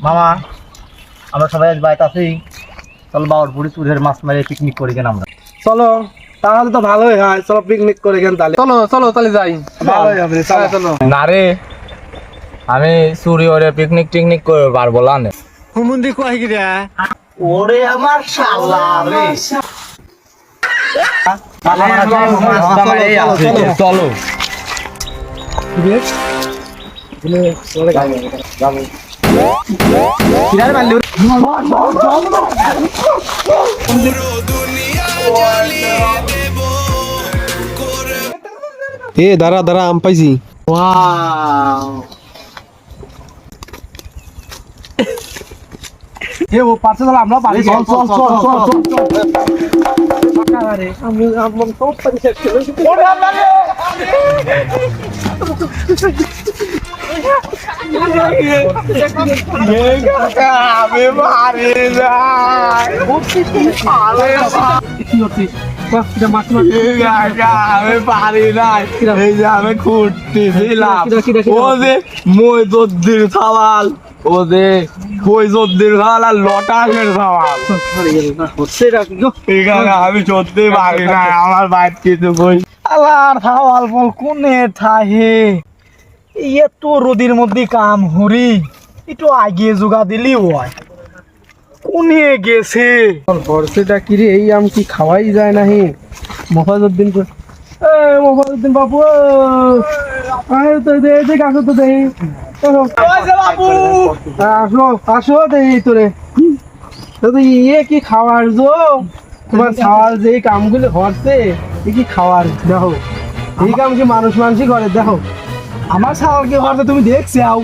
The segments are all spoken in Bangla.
মামা আমরা সবাই আজ বাইতে আছি, চলো বাউরপুরি চুরের মাছ মারে পিকনিক করি কেন আমরা। চলো তাহলে তো ভালোই হয়, চলো পিকনিক করে কেন তাহলে। চলো চলো তাহলে যাই। ভালোই হবে, চলো চলো। না রে, আমি চুরি ওরে পিকনিক টিকনিক করে পারবো না। হুমুন্দি কয় কি রে? ওরে আমার শালা রে, চলো এ দাঁড়া দাঁড়া, আম পাইছি। এ ও পাশে চল, আমরা বাড়ি চল চল চল চল চল চল। আমি আমন তো পারি ওরে আল্লাহ রে। আমি মারি যাই। কি হচ্ছে? আমি পারি নাই, এই যে আমি খুঁটতেছিলাম। ও যে মই জদ্দির সওয়াল, ও যে কই জদ্দির সওয়াল আর লটাকের সওয়াল। আমি সত্যি পারি নাই, আমার বাইর কিছু কই। আলার হাওয়াল বল কোনে থাহে ইয়ে তো রোদির মধ্যে কাম হরি, একটু আগে যোগা দিলি হয় কোনে গেছে। বর্ষেটা কি রে? এই আম কি খাওয়াই যায় নাহি? মফাজউদ্দিন মফাজউদ্দিন বাবু, তো দে দে কাকু তো দে। বাবু আসো আসো দে তোরে। তো ইয়ে কি খাওয়ার জো? তোমার খাওয়ার যে কামগুলো হচ্ছে এ কি খাওয়ার? দেখো এই কাম কি মানুষ মানুষই করে? দেখো আমার সালকে হরতে তুমি দেখছি আও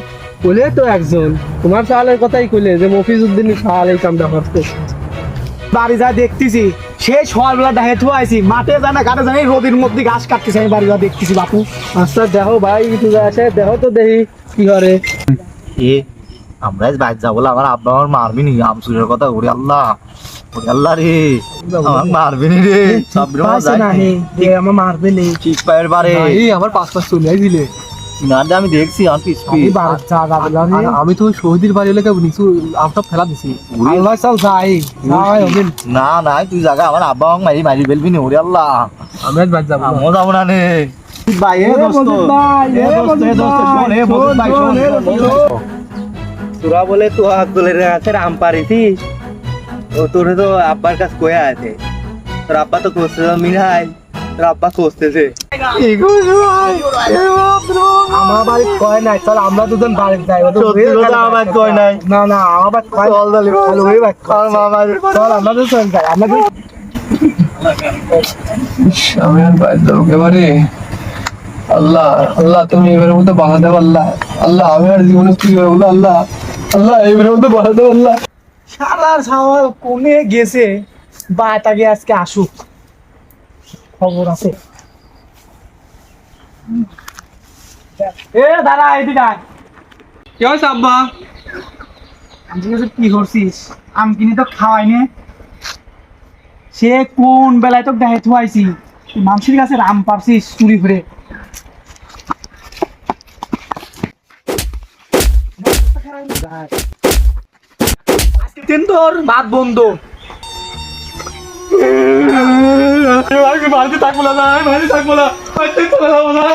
বলে তো একজন তোমার সালের কথাই কইলে যে মফিজউদ্দিনের সাল এই কামটা করতে। বাড়ি যা দেখতেছি সেই সকালবেলা দেখে থুয়াইছি, মাঠে যায় না ঘাটে যায়, রোদির মধ্যে ঘাস কাটতেছে, আমি বাড়ি যা দেখতেছি বাপু। আচ্ছা দেখো ভাই, তুই আসে দেখো তো দেখি কি করে। এ আমরা বাইরে যাবো, আমার আব্বা আমার মারবি নি আম চুরের কথা। ওরে আল্লাহ, ওরে আল্লাহ রে, আমার মারবি নি রে। আমার মারবে নেই ঠিক পায়ের বারে আমার পাঁচ চলে দিলে। না আমি দেখছি আমার পিস আমি তো শহীদের বাড়ি এলাকা নিচু আমটা ফেলা দিছি। আল্লাহ চল যাই না না তুই জায়গা আমার আব্বা আমাকে মারি মারি ফেলবি নি। ওরে আল্লাহ, আমরা বাদ যাবো। আমিও যাবো না রে ভাই। তোরা বলে তো আব্দুলের কাছে আম পারিছিস, ও তোর তো আব্বার কাছে কয়ে আছে। তোর আব্বা তো করছে মিনাই, তোর আব্বা করতেছে। আমার বাড়ি কয় নাই, চল আমরা দুজন বাড়ি যাই। আমার কয় নাই। না না আমার বাড়ি কয় চল আমরা দুজন যাই। আমরা আমি আর বাইরে যাবো এবারে। আল্লাহ আল্লাহ তুমি এবারের মধ্যে বাধা দেবো। আল্লাহ আল্লাহ আমি আর জীবনে কি করবো? আল্লাহ আল্লাহ এবারের মধ্যে বাধা দেবো। আল্লাহ শালার সাওয়াল কোনে গেছে, বাটাকে আজকে আসুক, খবর আছে। এ দাঁড়া এদিকে আয়। কি হয়েছে আব্বা? আমি জিজ্ঞেস কি করছিস? আম কিনে তো খাওয়াই নে, সে কোন বেলায় তো দেখে থুয়াইছি, মানুষের কাছে আম পারছিস চুরি করে। আজকে দিন তোর ভাত বন্ধ। বাড়িতে থাকবো না, বাড়িতে থাকবো না।